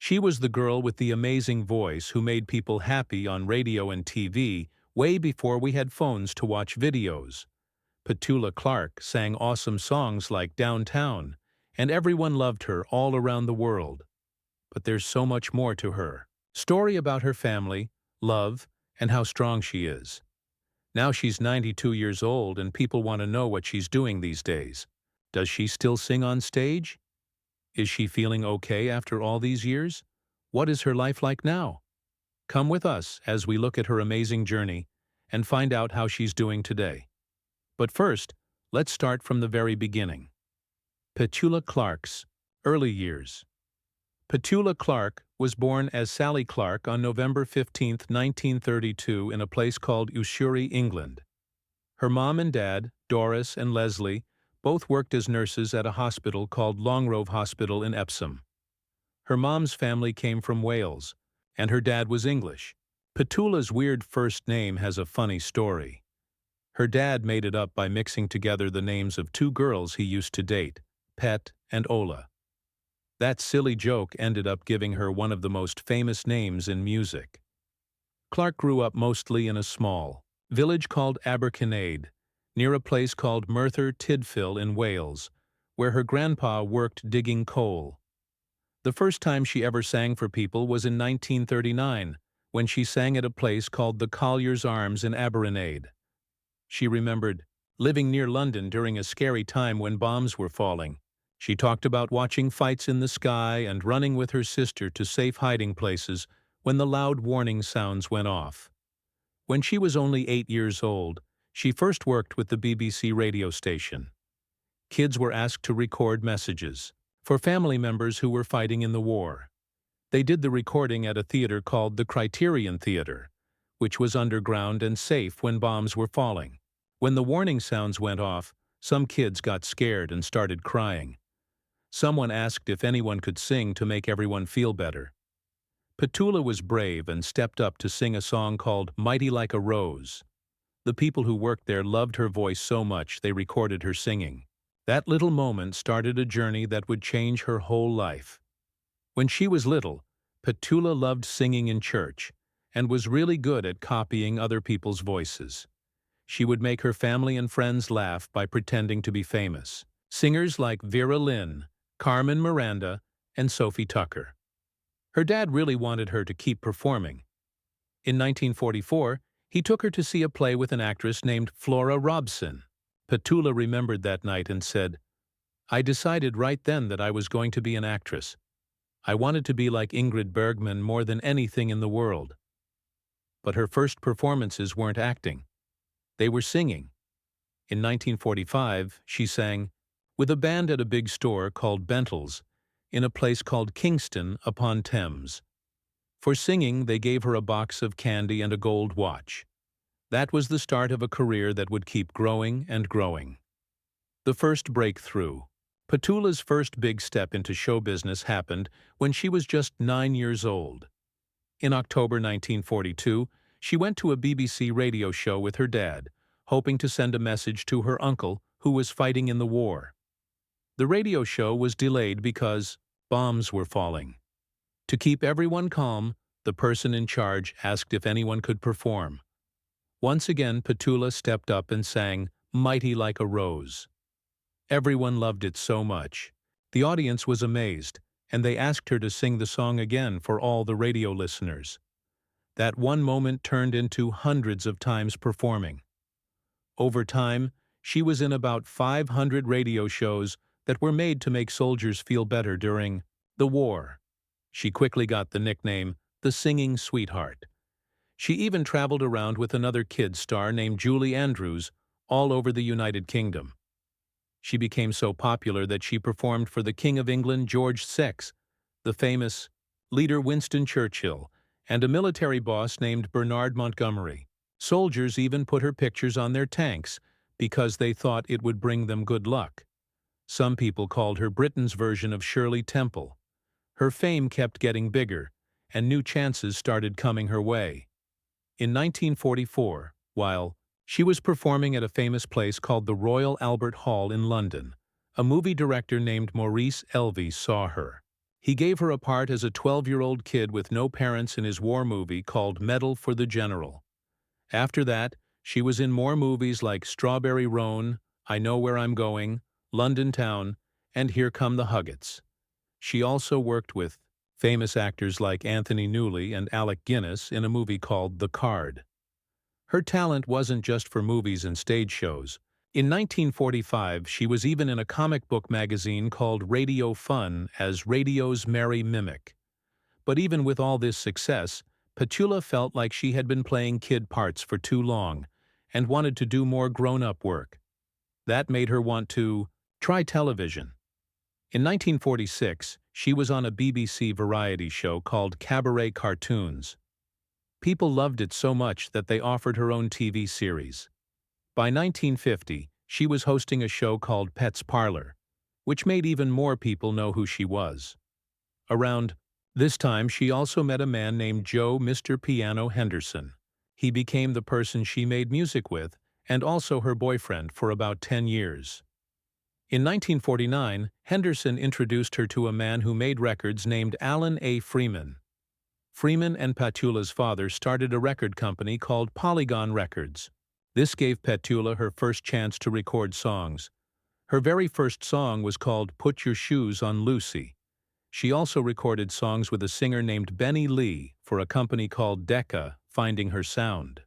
She was the girl with the amazing voice who made people happy on radio and TV way before we had phones to watch videos. Petula Clark sang awesome songs like Downtown, and everyone loved her all around the world. But there's so much more to her. Story about her family, love, and how strong she is. Now she's 92 years old and people want to know what she's doing these days. Does she still sing on stage? Is she feeling okay after all these years? What is her life like now? Come with us as we look at her amazing journey and find out how she's doing today. But first, let's start from the very beginning. Petula Clark's early years. Petula Clark was born as Sally Clark on November 15, 1932 in a place called Ushuri, England. Her mom and dad, Doris and Leslie, both worked as nurses at a hospital called Longrove Hospital in Epsom. Her mom's family came from Wales, and her dad was English. Petula's weird first name has a funny story. Her dad made it up by mixing together the names of two girls he used to date, Pet and Ola. That silly joke ended up giving her one of the most famous names in music. Clark grew up mostly in a small village called Abercynaid, near a place called Merthyr Tydfil in Wales, where her grandpa worked digging coal. The first time she ever sang for people was in 1939, when she sang at a place called the Collier's Arms in Abercynaid. She remembered living near London during a scary time when bombs were falling. She talked about watching fights in the sky and running with her sister to safe hiding places when the loud warning sounds went off. When she was only 8 years old, she first worked with the BBC radio station. Kids were asked to record messages for family members who were fighting in the war. They did the recording at a theater called the Criterion Theater, which was underground and safe when bombs were falling. When the warning sounds went off, some kids got scared and started crying. Someone asked if anyone could sing to make everyone feel better. Petula was brave and stepped up to sing a song called Mighty Like a Rose. The people who worked there loved her voice so much they recorded her singing. That little moment started a journey that would change her whole life. When she was little, Petula loved singing in church and was really good at copying other people's voices. She would make her family and friends laugh by pretending to be famous. Singers like Vera Lynn, Carmen Miranda, and Sophie Tucker. Her dad really wanted her to keep performing. In 1944, he took her to see a play with an actress named Flora Robson. Petula remembered that night and said, "I decided right then that I was going to be an actress. I wanted to be like Ingrid Bergman more than anything in the world." But her first performances weren't acting. They were singing. In 1945, she sang with a band at a big store called Bentle's in a place called Kingston upon Thames. For singing, they gave her a box of candy and a gold watch. That was the start of a career that would keep growing and growing. The first breakthrough. Petula's first big step into show business happened when she was just 9 years old. In October 1942, she went to a BBC radio show with her dad, hoping to send a message to her uncle who was fighting in the war. The radio show was delayed because bombs were falling. To keep everyone calm, the person in charge asked if anyone could perform. Once again, Petula stepped up and sang Mighty Like a Rose. Everyone loved it so much. The audience was amazed, and they asked her to sing the song again for all the radio listeners. That one moment turned into hundreds of times performing. Over time, she was in about 500 radio shows that were made to make soldiers feel better during the war. She quickly got the nickname, the Singing Sweetheart. She even traveled around with another kid star named Julie Andrews all over the United Kingdom. She became so popular that she performed for the King of England George VI, the famous leader Winston Churchill, and a military boss named Bernard Montgomery. Soldiers even put her pictures on their tanks because they thought it would bring them good luck. Some people called her Britain's version of Shirley Temple. Her fame kept getting bigger, and new chances started coming her way. In 1944, while she was performing at a famous place called the Royal Albert Hall in London, a movie director named Maurice Elvey saw her. He gave her a part as a 12-year-old kid with no parents in his war movie called Medal for the General. After that, she was in more movies like Strawberry Roan, I Know Where I'm Going, London Town, and Here Come the Huggets. She also worked with famous actors like Anthony Newley and Alec Guinness in a movie called The Card. Her talent wasn't just for movies and stage shows. In 1945, she was even in a comic book magazine called Radio Fun as radio's merry mimic. But even with all this success, Petula felt like she had been playing kid parts for too long and wanted to do more grown-up work. That made her want to try television. In 1946, she was on a BBC variety show called Cabaret Cartoons. People loved it so much that they offered her own TV series. By 1950, she was hosting a show called Pet's Parlor, which made even more people know who she was. Around this time, she also met a man named Joe Mr. Piano Henderson. He became the person she made music with and also her boyfriend for about 10 years. In 1949, Henderson introduced her to a man who made records named Alan A. Freeman. Freeman and Petula's father started a record company called Polygon Records. This gave Petula her first chance to record songs. Her very first song was called Put Your Shoes on Lucy. She also recorded songs with a singer named Benny Lee for a company called Decca, Finding Her Sound.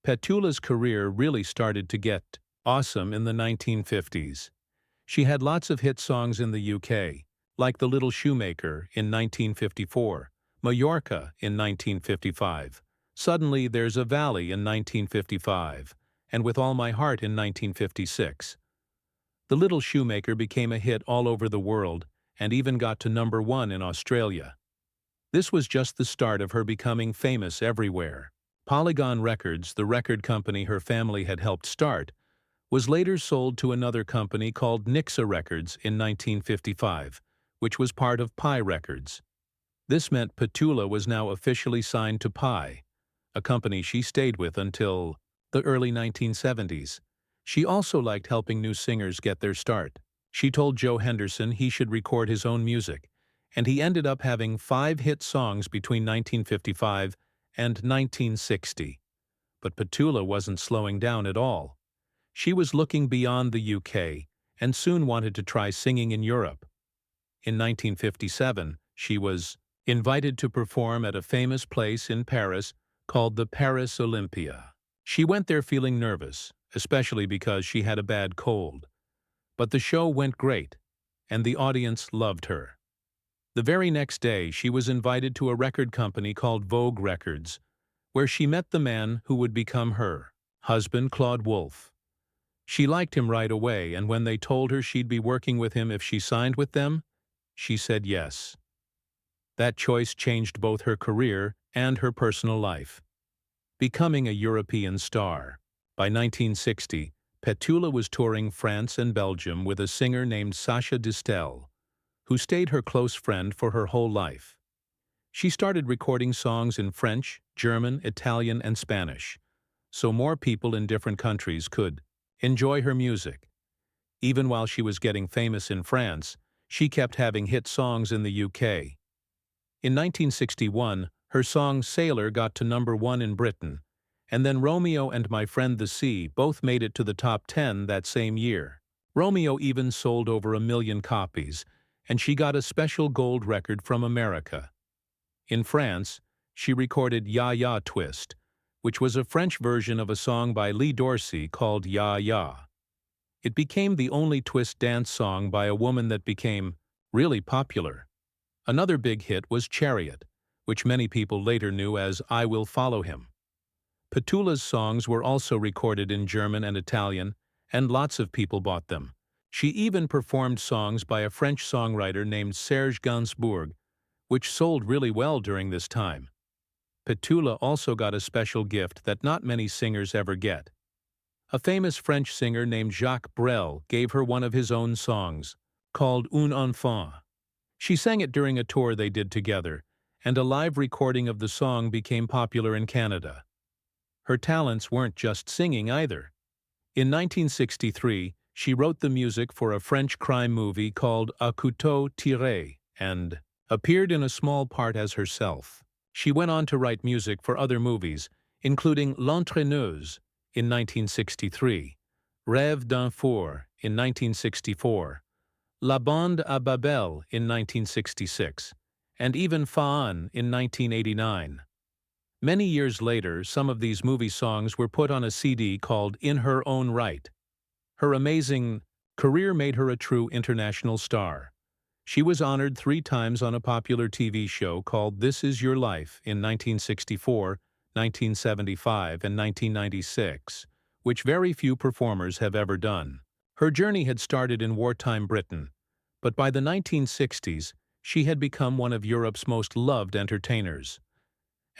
Petula's career really started to get awesome in the 1950s. She had lots of hit songs in the UK, like The Little Shoemaker in 1954, Mallorca in 1955, Suddenly There's a Valley in 1955, and With All My Heart in 1956. The Little Shoemaker became a hit all over the world and even got to #1 in Australia. This was just the start of her becoming famous everywhere. Polygon Records, the record company her family had helped start, was later sold to another company called Nixa Records in 1955, which was part of Pi Records. This meant Petula was now officially signed to Pi, a company she stayed with until the early 1970s. She also liked helping new singers get their start. She told Joe Henderson he should record his own music, and he ended up having 5 hit songs between 1955 and 1960. But Petula wasn't slowing down at all. She was looking beyond the UK and soon wanted to try singing in Europe. In 1957, she was invited to perform at a famous place in Paris called the Paris Olympia. She went there feeling nervous, especially because she had a bad cold. But the show went great, and the audience loved her. The very next day, she was invited to a record company called Vogue Records, where she met the man who would become her husband, Claude Wolfe. She liked him right away, and when they told her she'd be working with him if she signed with them, she said yes. That choice changed both her career and her personal life. Becoming a European star. By 1960, Petula was touring France and Belgium with a singer named Sacha Distel, who stayed her close friend for her whole life. She started recording songs in French, German, Italian, and Spanish, so more people in different countries could enjoy her music. Even while she was getting famous in France, she kept having hit songs in the UK. In 1961, her song Sailor got to #1 in Britain, and then Romeo and My Friend the Sea both made it to the top 10 that same year. Romeo even sold over 1 million copies, and she got a special gold record from America. In France, she recorded Ya Ya Twist, which was a French version of a song by Lee Dorsey called Ya Ya. It became the only twist dance song by a woman that became really popular. Another big hit was Chariot, which many people later knew as I Will Follow Him. Petula's songs were also recorded in German and Italian, and lots of people bought them. She even performed songs by a French songwriter named Serge Gainsbourg, which sold really well during this time. Petula also got a special gift that not many singers ever get. A famous French singer named Jacques Brel gave her one of his own songs, called Un Enfant. She sang it during a tour they did together, and a live recording of the song became popular in Canada. Her talents weren't just singing either. In 1963, she wrote the music for a French crime movie called A Couteau Tiré, and appeared in a small part as herself. She went on to write music for other movies, including L'Entraîneuse in 1963, Rêve d'un four in 1964, La Bande à Babel in 1966, and even Faan in 1989. Many years later, some of these movie songs were put on a CD called In Her Own Right. Her amazing career made her a true international star. She was honored 3 times on a popular TV show called This Is Your Life in 1964, 1975, and 1996, which very few performers have ever done. Her journey had started in wartime Britain, but by the 1960s, she had become one of Europe's most loved entertainers.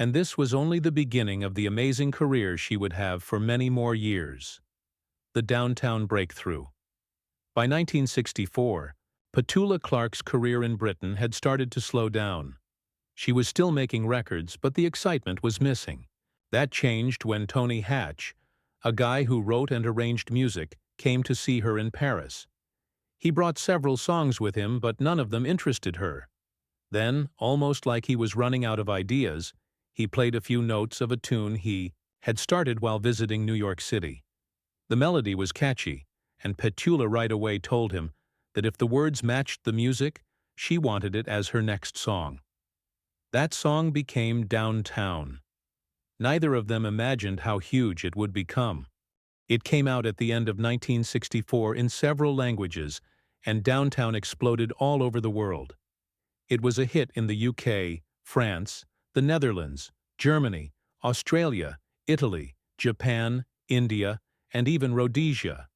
And this was only the beginning of the amazing career she would have for many more years. The Downtown Breakthrough. By 1964, Petula Clark's career in Britain had started to slow down. She was still making records, but the excitement was missing. That changed when Tony Hatch, a guy who wrote and arranged music, came to see her in Paris. He brought several songs with him, but none of them interested her. Then, almost like he was running out of ideas, he played a few notes of a tune he had started while visiting New York City. The melody was catchy, and Petula right away told him that if the words matched the music, she wanted it as her next song. That song became Downtown. Neither of them imagined how huge it would become. It came out at the end of 1964 in several languages, and Downtown exploded all over the world. It was a hit in the UK, France, the Netherlands, Germany, Australia, Italy, Japan, India, and even Rhodesia.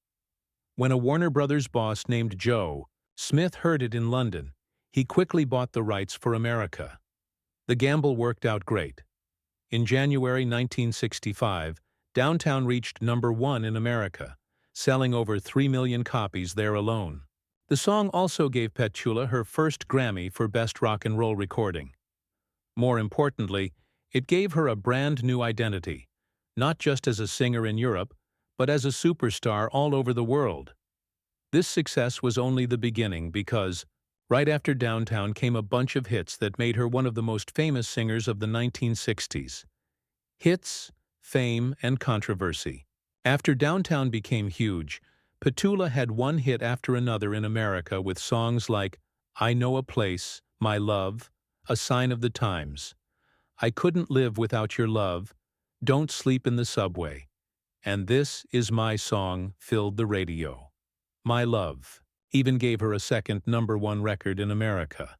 When a Warner Brothers boss named Joe Smith heard it in London, he quickly bought the rights for America. The gamble worked out great. In January 1965, Downtown reached #1 in America, selling over 3 million copies there alone. The song also gave Petula her first Grammy for Best Rock and Roll Recording. More importantly, it gave her a brand new identity, not just as a singer in Europe, but as a superstar all over the world. This success was only the beginning because, right after Downtown came a bunch of hits that made her one of the most famous singers of the 1960s. Hits, fame, and controversy. After Downtown became huge, Petula had one hit after another in America with songs like I Know a Place, My Love, A Sign of the Times, I Couldn't Live Without Your Love, Don't Sleep in the Subway, and This Is My Song filled the radio. My Love even gave her a second #1 record in America.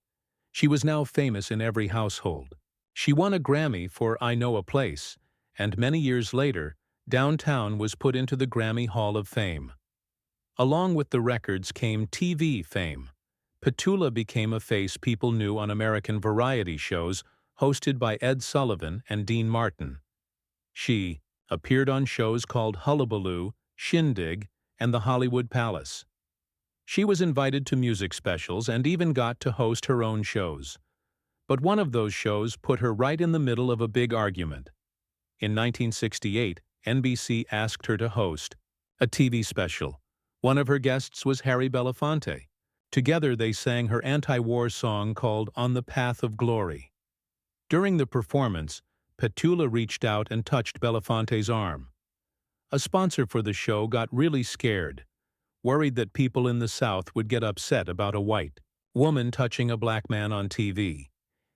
She was now famous in every household. She won a Grammy for I Know a Place, and many years later, Downtown was put into the Grammy Hall of Fame. Along with the records came TV fame. Petula became a face people knew on American variety shows hosted by Ed Sullivan and Dean Martin. She appeared on shows called Hullabaloo, Shindig, and The Hollywood Palace. She was invited to music specials and even got to host her own shows. But one of those shows put her right in the middle of a big argument. In 1968, NBC asked her to host a TV special. One of her guests was Harry Belafonte. Together they sang her anti-war song called On the Path of Glory. During the performance, Petula reached out and touched Belafonte's arm. A sponsor for the show got really scared, worried that people in the South would get upset about a white woman touching a black man on TV.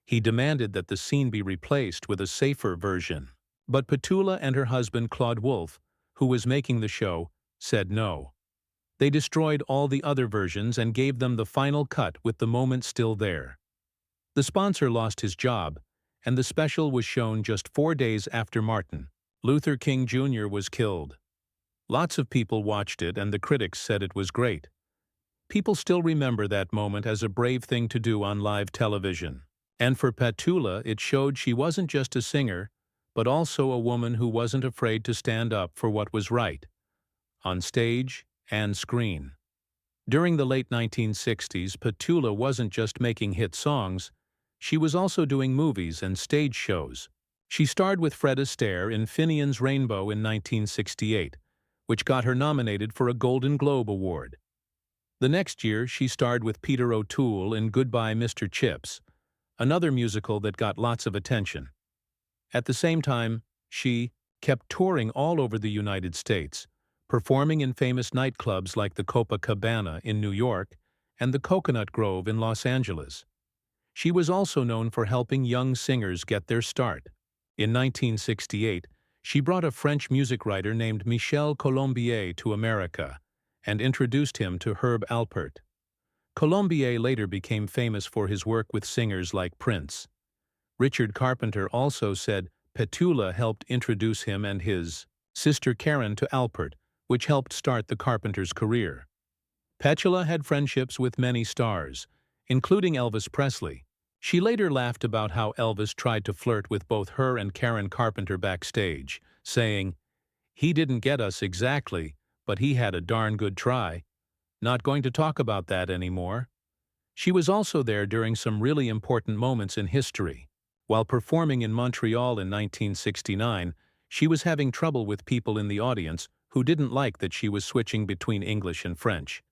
He demanded that the scene be replaced with a safer version. But Petula and her husband Claude Wolfe, who was making the show, said no. They destroyed all the other versions and gave them the final cut with the moment still there. The sponsor lost his job, and the special was shown just 4 days after Martin Luther King Jr. was killed. Lots of people watched it and the critics said it was great. People still remember that moment as a brave thing to do on live television. And for Petula, it showed she wasn't just a singer, but also a woman who wasn't afraid to stand up for what was right, on stage and screen. During the late 1960s, Petula wasn't just making hit songs, she was also doing movies and stage shows. She starred with Fred Astaire in Finian's Rainbow in 1968, which got her nominated for a Golden Globe Award. The next year, she starred with Peter O'Toole in Goodbye, Mr. Chips, another musical that got lots of attention. At the same time, she kept touring all over the United States, performing in famous nightclubs like the Copacabana in New York and the Coconut Grove in Los Angeles. She was also known for helping young singers get their start. In 1968, she brought a French music writer named Michel Colombier to America and introduced him to Herb Alpert. Colombier later became famous for his work with singers like Prince. Richard Carpenter also said Petula helped introduce him and his sister Karen to Alpert, which helped start the Carpenter's career. Petula had friendships with many stars, including Elvis Presley. She later laughed about how Elvis tried to flirt with both her and Karen Carpenter backstage, saying, "He didn't get us exactly, but he had a darn good try. Not going to talk about that anymore." She was also there during some really important moments in history. While performing in Montreal in 1969, she was having trouble with people in the audience who didn't like that she was switching between English and French.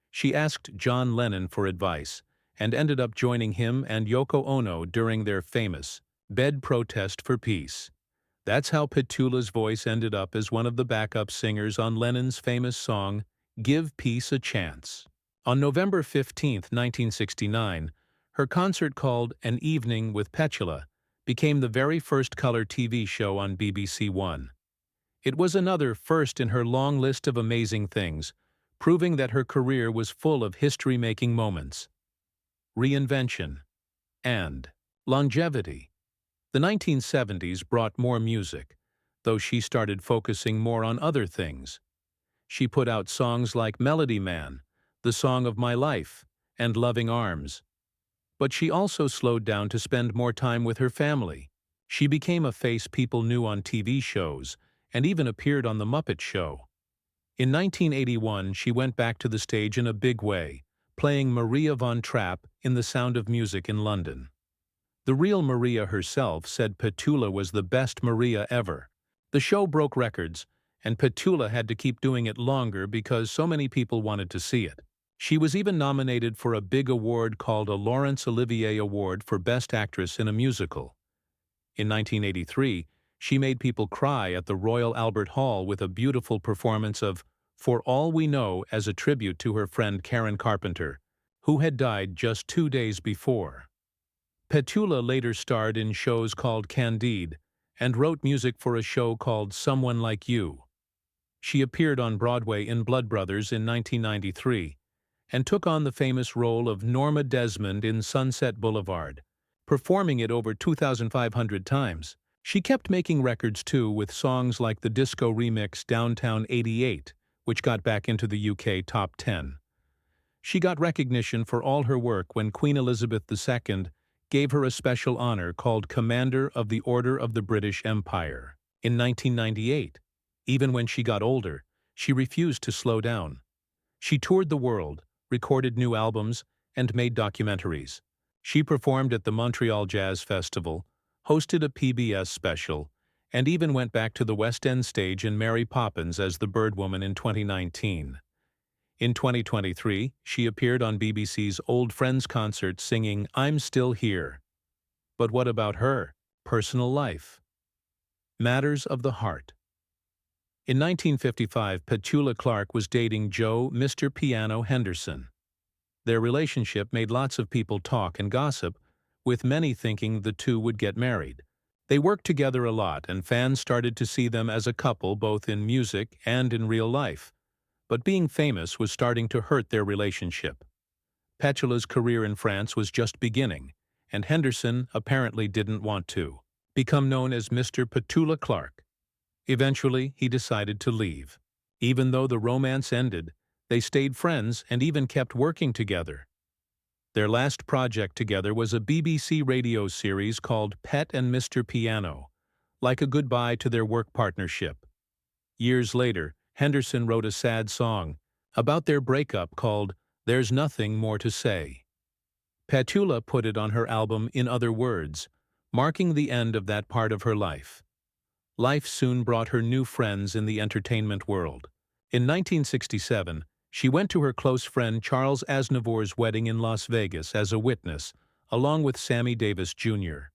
She asked John Lennon for advice and ended up joining him and Yoko Ono during their famous bed protest for peace. That's how Petula's voice ended up as one of the backup singers on Lennon's famous song, "Give Peace a Chance." On November 15, 1969, her concert called An Evening with Petula became the very first color TV show on BBC One. It was another first in her long list of amazing things, proving that her career was full of history-making moments. Reinvention and longevity. The 1970s brought more music, though she started focusing more on other things. She put out songs like Melody Man, The Song of My Life, and Loving Arms. But she also slowed down to spend more time with her family. She became a face people knew on TV shows, and even appeared on The Muppet Show. In 1981, she went back to the stage in a big way, playing Maria von Trapp in The Sound of Music in London. The real Maria herself said Petula was the best Maria ever. The show broke records, and Petula had to keep doing it longer because so many people wanted to see it. She was even nominated for a big award called a Laurence Olivier Award for Best Actress in a Musical. In 1983, she made people cry at the Royal Albert Hall with a beautiful performance of For All We Know as a tribute to her friend Karen Carpenter, who had died just 2 days before. Petula later starred in shows called Candide and wrote music for a show called Someone Like You. She appeared on Broadway in Blood Brothers in 1993 and took on the famous role of Norma Desmond in Sunset Boulevard, performing it over 2,500 times. She kept making records too with songs like the disco remix Downtown 88, which got back into the UK top 10. She got recognition for all her work when Queen Elizabeth II gave her a special honor called Commander of the Order of the British Empire. In 1998, even when she got older, she refused to slow down. She toured the world, recorded new albums, and made documentaries. She performed at the Montreal Jazz Festival, hosted a PBS special, and even went back to the West End stage in Mary Poppins as the Birdwoman in 2019. In 2023, she appeared on BBC's Old Friends concert singing I'm Still Here. But what about her personal life? Matters of the heart. In 1955, Petula Clark was dating Joe Mr. Piano Henderson. Their relationship made lots of people talk and gossip, with many thinking the two would get married. They worked together a lot, and fans started to see them as a couple both in music and in real life. But being famous was starting to hurt their relationship. Petula's career in France was just beginning, and Henderson apparently didn't want to become known as Mr. Petula Clark. Eventually, he decided to leave. Even though the romance ended, they stayed friends and even kept working together. Their last project together was a BBC radio series called Pet and Mr. Piano, like a goodbye to their work partnership. Years later, Henderson wrote a sad song about their breakup called There's Nothing More to Say. Petula put it on her album In Other Words, marking the end of that part of her life. Life soon brought her new friends in the entertainment world. In 1967, she went to her close friend Charles Aznavour's wedding in Las Vegas as a witness, along with Sammy Davis Jr.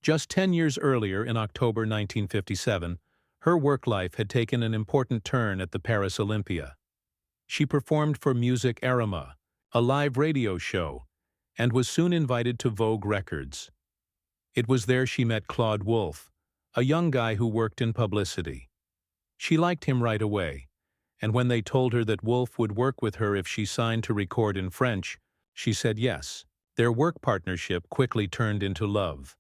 Just 10 years earlier, in October 1957, her work life had taken an important turn at the Paris Olympia. She performed for Music Arama, a live radio show, and was soon invited to Vogue Records. It was there she met Claude Wolf, a young guy who worked in publicity. She liked him right away, and when they told her that Wolf would work with her if she signed to record in French, she said yes. Their work partnership quickly turned into love.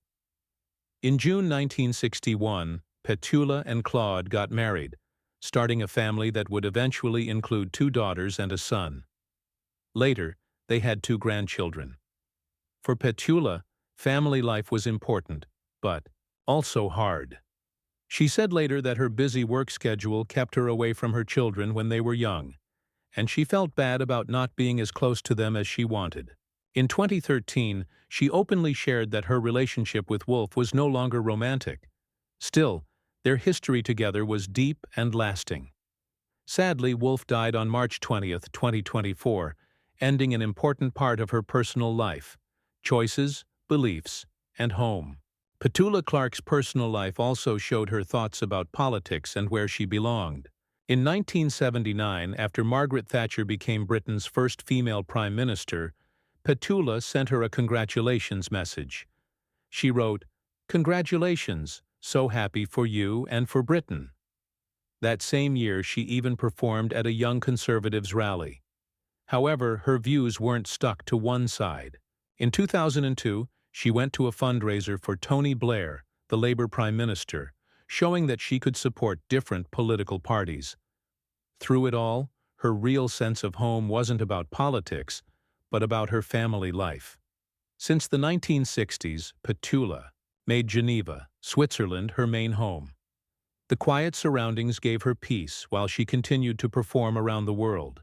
In June 1961, Petula and Claude got married, starting a family that would eventually include 2 daughters and a son. Later, they had 2 grandchildren. For Petula, family life was important, but also hard. She said later that her busy work schedule kept her away from her children when they were young, and she felt bad about not being as close to them as she wanted. In 2013, she openly shared that her relationship with Wolf was no longer romantic. Still, their history together was deep and lasting. Sadly, Wolf died on March 20, 2024, ending an important part of her personal life: choices, beliefs, and home. Petula Clark's personal life also showed her thoughts about politics and where she belonged. In 1979, after Margaret Thatcher became Britain's first female prime minister, Petula sent her a congratulations message. She wrote, "Congratulations, so happy for you and for Britain." That same year, she even performed at a Young Conservatives rally. However, her views weren't stuck to one side. In 2002, she went to a fundraiser for Tony Blair, the Labour Prime Minister, showing that she could support different political parties. Through it all, her real sense of home wasn't about politics, but about her family life. Since the 1960s, Petula made Geneva, Switzerland, her main home. The quiet surroundings gave her peace while she continued to perform around the world.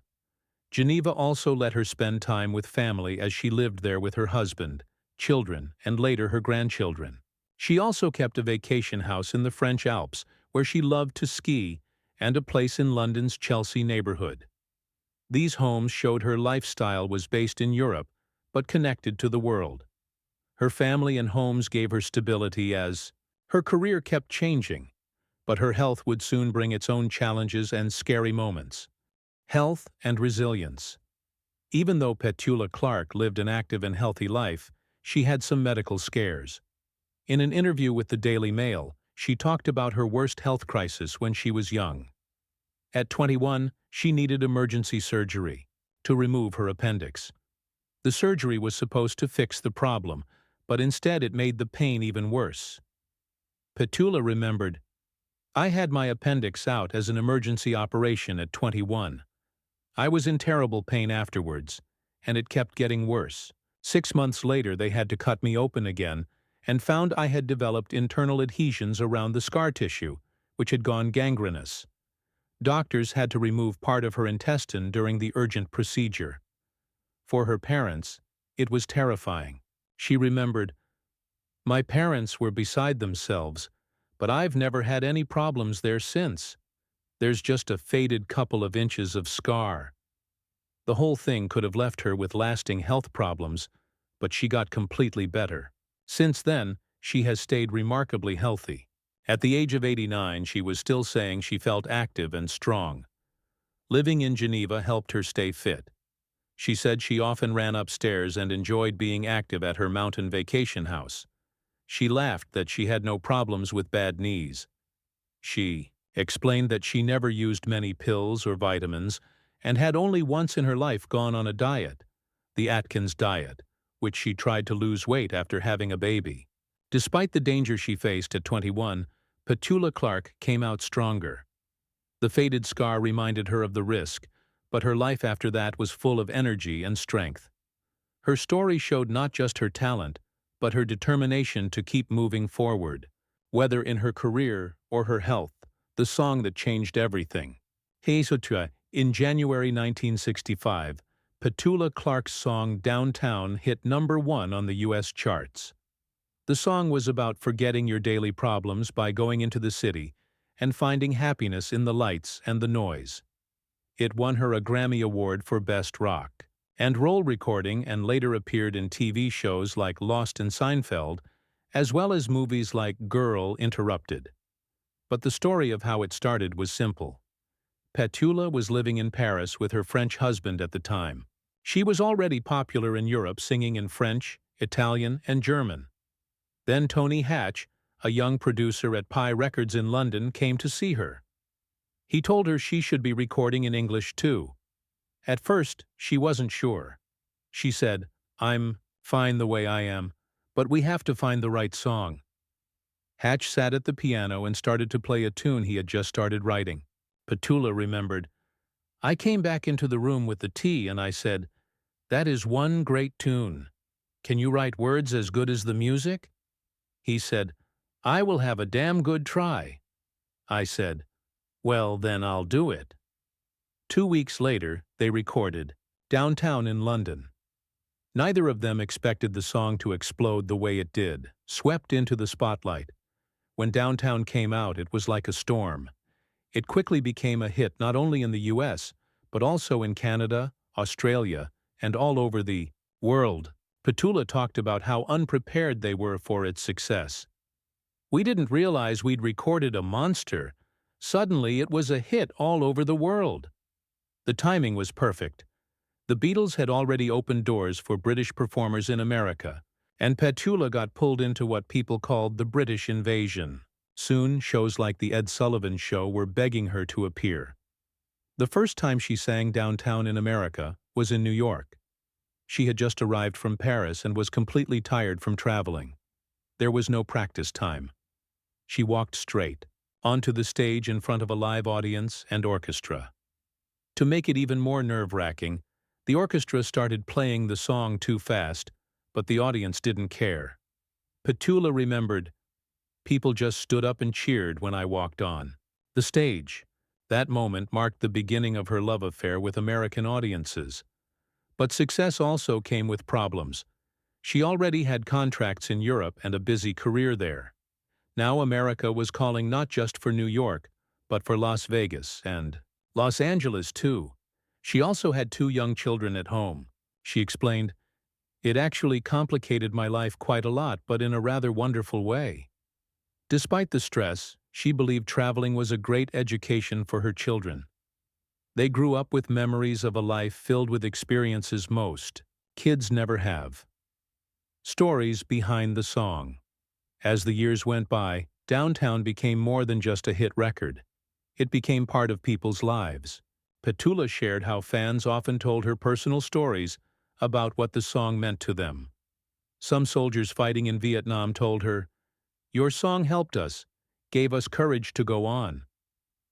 Geneva also let her spend time with family as she lived there with her husband, children, and later her grandchildren. She also kept a vacation house in the French Alps where she loved to ski, and a place in London's Chelsea neighborhood. These homes showed her lifestyle was based in Europe, but connected to the world. Her family and homes gave her stability as her career kept changing, but her health would soon bring its own challenges and scary moments. Health and resilience. Even though Petula Clark lived an active and healthy life, she had some medical scares. In an interview with the Daily Mail, she talked about her worst health crisis when she was young. At 21, she needed emergency surgery to remove her appendix. The surgery was supposed to fix the problem, but instead it made the pain even worse. Petula remembered, "I had my appendix out as an emergency operation at 21. I was in terrible pain afterwards, and it kept getting worse. 6 months later they had to cut me open again and found I had developed internal adhesions around the scar tissue, which had gone gangrenous. Doctors had to remove part of her intestine during the urgent procedure. For her parents, it was terrifying. She remembered, "My parents were beside themselves, but I've never had any problems there since. There's just a faded couple of inches of scar." The whole thing could have left her with lasting health problems, but she got completely better. Since then, she has stayed remarkably healthy. At the age of 89, she was still saying she felt active and strong. Living in Geneva helped her stay fit. She said she often ran upstairs and enjoyed being active at her mountain vacation house. She laughed that she had no problems with bad knees. She explained that she never used many pills or vitamins and had only once in her life gone on a diet, the Atkins diet, which she tried to lose weight after having a baby. Despite the danger she faced at 21, Petula Clark came out stronger. The faded scar reminded her of the risk, but her life after that was full of energy and strength. Her story showed not just her talent, but her determination to keep moving forward, whether in her career or her health. The song that changed everything. In January 1965, Petula Clark's song Downtown hit #1 on the U.S. charts. The song was about forgetting your daily problems by going into the city and finding happiness in the lights and the noise. It won her a Grammy Award for Best Rock. and role recording, and later appeared in TV shows like Lost and Seinfeld, as well as movies like Girl, Interrupted. But the story of how it started was simple. Petula was living in Paris with her French husband at the time. She was already popular in Europe, singing in French, Italian, and German. Then Tony Hatch, a young producer at Pi Records in London, came to see her. He told her she should be recording in English too. At first, she wasn't sure. She said, "I'm fine the way I am, but we have to find the right song." Hatch sat at the piano and started to play a tune he had just started writing. Petula remembered, "I came back into the room with the tea and I said, 'That is one great tune. Can you write words as good as the music?' He said, 'I will have a damn good try.' I said, 'Well, then I'll do it.'" 2 weeks later, they recorded, downtown in London. Neither of them expected the song to explode the way it did, swept into the spotlight. When Downtown came out, it was like a storm. It quickly became a hit not only in the US, but also in Canada, Australia, and all over the world. Petula talked about how unprepared they were for its success. "We didn't realize we'd recorded a monster. Suddenly it was a hit all over the world." The timing was perfect. The Beatles had already opened doors for British performers in America, and Petula got pulled into what people called the British invasion. Soon, shows like The Ed Sullivan Show were begging her to appear. The first time she sang Downtown in America was in New York. She had just arrived from Paris and was completely tired from traveling. There was no practice time. She walked straight onto the stage in front of a live audience and orchestra. To make it even more nerve-wracking, the orchestra started playing the song too fast, but the audience didn't care. Petula remembered, "People just stood up and cheered when I walked on the stage." That moment marked the beginning of her love affair with American audiences. But success also came with problems. She already had contracts in Europe and a busy career there. Now America was calling not just for New York, but for Las Vegas and Los Angeles too. She also had 2 young children at home. She explained, "It actually complicated my life quite a lot, but in a rather wonderful way." Despite the stress, she believed traveling was a great education for her children. They grew up with memories of a life filled with experiences most kids never have. Stories behind the song. As the years went by, Downtown became more than just a hit record. It became part of people's lives. Petula shared how fans often told her personal stories about what the song meant to them. Some soldiers fighting in Vietnam told her, "Your song helped us, gave us courage to go on."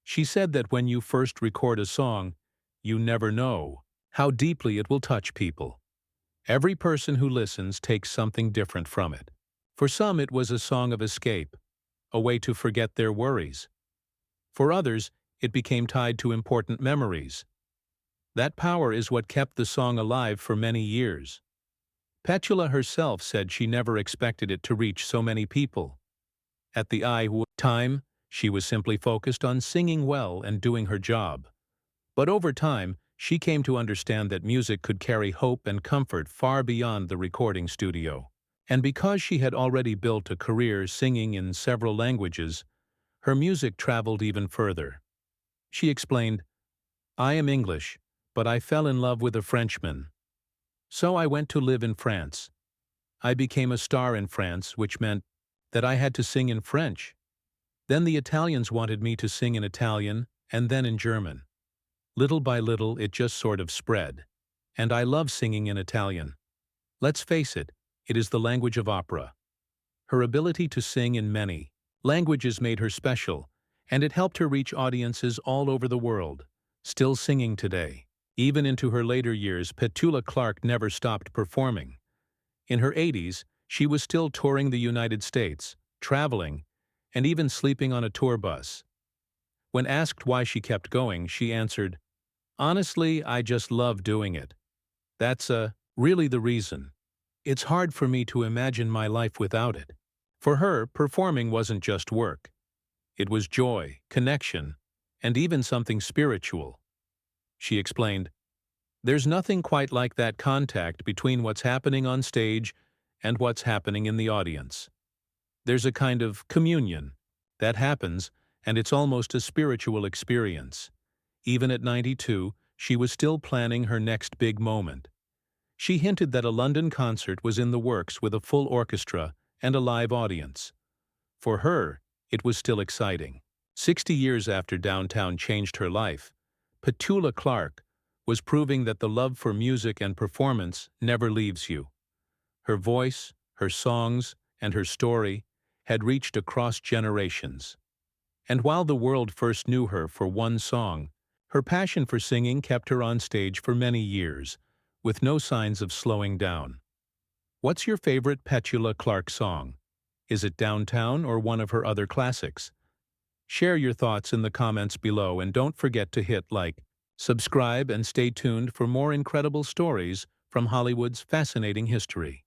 She said that when you first record a song, you never know how deeply it will touch people. Every person who listens takes something different from it. For some, it was a song of escape, a way to forget their worries. For others, it became tied to important memories. That power is what kept the song alive for many years. Petula herself said she never expected it to reach so many people. At the time, she was simply focused on singing well and doing her job. But over time, she came to understand that music could carry hope and comfort far beyond the recording studio. And because she had already built a career singing in several languages, her music traveled even further. She explained, "I am English, but I fell in love with a Frenchman. So I went to live in France. I became a star in France, which meant that I had to sing in French. Then the Italians wanted me to sing in Italian, and then in German. Little by little, it just sort of spread. And I love singing in Italian. Let's face it, it is the language of opera." Her ability to sing in many languages made her special, and it helped her reach audiences all over the world, still singing today. Even into her later years, Petula Clark never stopped performing. In her 80s, she was still touring the United States, traveling, and even sleeping on a tour bus. When asked why she kept going, she answered, "Honestly, I just love doing it. That's really the reason. It's hard for me to imagine my life without it." For her, performing wasn't just work. It was joy, connection, and even something spiritual. She explained, There's nothing quite like that contact between what's happening on stage and what's happening in the audience. There's a kind of communion that happens, and it's almost a spiritual experience. Even at 92, she was still planning her next big moment. She hinted that a London concert was in the works with a full orchestra and a live audience. For her, it was still exciting. 60 years after Downtown changed her life, Petula Clark was proving that the love for music and performance never leaves you. Her voice, her songs, and her story had reached across generations. And while the world first knew her for one song, her passion for singing kept her on stage for many years, with no signs of slowing down. What's your favorite Petula Clark song? Is it Downtown or one of her other classics? Share your thoughts in the comments below, and don't forget to hit like, subscribe, and stay tuned for more incredible stories from Hollywood's fascinating history.